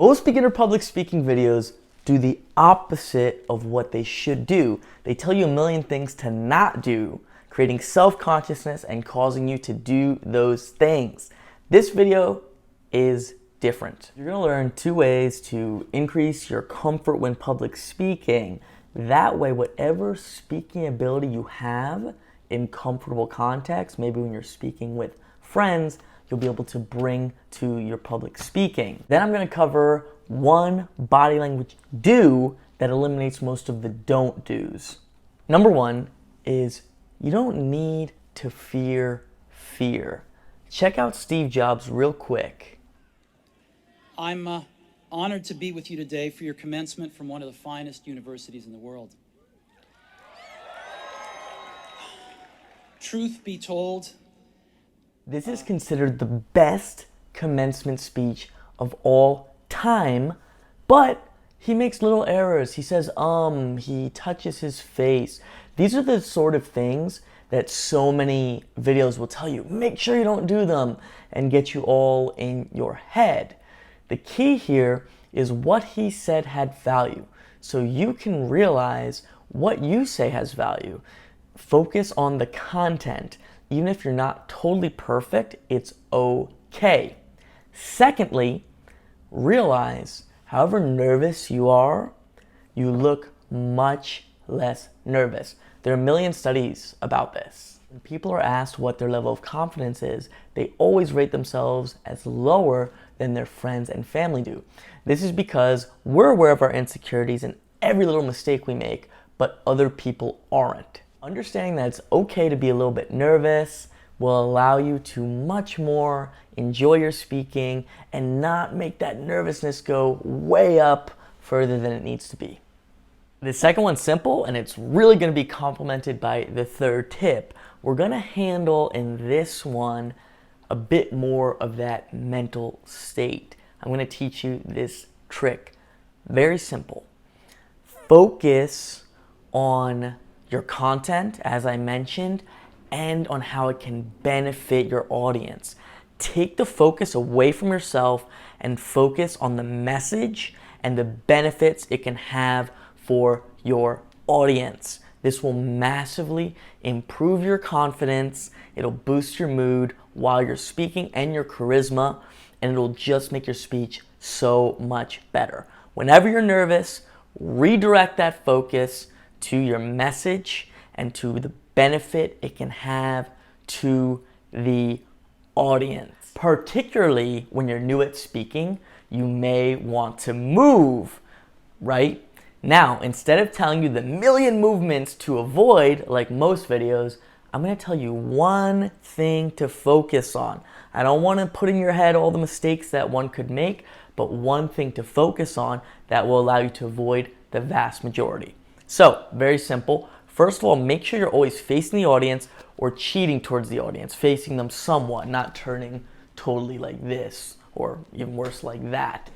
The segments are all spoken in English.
Most beginner public speaking videos do the opposite of what they should do. They tell you a million things to not do, creating self-consciousness and causing you to do those things. This video is different. You're gonna learn 2 ways to increase your comfort when public speaking. That way, whatever speaking ability you have in comfortable context, maybe when you're speaking with friends, you'll be able to bring to your public speaking. Then I'm gonna cover 1 body language do that eliminates most of the don't do's. Number 1 is you don't need to fear fear. Check out Steve Jobs real quick. I'm honored to be with you today for your commencement from one of the finest universities in the world. Truth be told, this is considered the best commencement speech of all time, but he makes little errors. He says, he touches his face. These are the sort of things that so many videos will tell you, make sure you don't do them, and get you all in your head. The key here is what he said had value, so you can realize what you say has value. Focus on the content. Even if you're not totally perfect, it's okay. Secondly, realize however nervous you are, you look much less nervous. There are a million studies about this. When people are asked what their level of confidence is, they always rate themselves as lower than their friends and family do. This is because we're aware of our insecurities and every little mistake we make, but other people aren't. Understanding that it's okay to be a little bit nervous will allow you to much more enjoy your speaking and not make that nervousness go way up further than it needs to be. The second one's simple, and it's really going to be complemented by the third tip. We're going to handle in this one a bit more of that mental state. I'm going to teach you this trick. Very simple. Focus on your content, as I mentioned, and on how it can benefit your audience. Take the focus away from yourself and focus on the message and the benefits it can have for your audience. This will massively improve your confidence, it'll boost your mood while you're speaking and your charisma, and it'll just make your speech so much better. Whenever you're nervous, redirect that focus to your message and to the benefit it can have to the audience. Particularly when you're new at speaking, you may want to move, right? Now, instead of telling you the million movements to avoid, like most videos, I'm going to tell you 1 thing to focus on. I don't want to put in your head all the mistakes that one could make, but 1 thing to focus on that will allow you to avoid the vast majority. So, very simple. First of all, make sure you're always facing the audience or cheating towards the audience, facing them somewhat, not turning totally like this or even worse like that.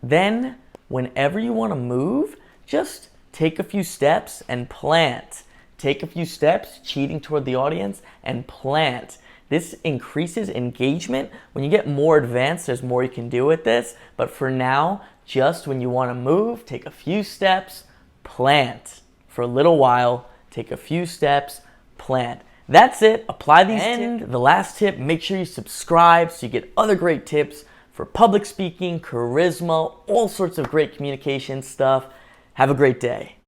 Then, whenever you want to move, just take a few steps and plant. Take a few steps, cheating toward the audience, and plant. This increases engagement. When you get more advanced, there's more you can do with this. But for now, just when you want to move, take a few steps, plant. For a little while, take a few steps, plant. That's it. Apply these tips. And the last tip, make sure you subscribe so you get other great tips for public speaking, charisma, all sorts of great communication stuff. Have a great day.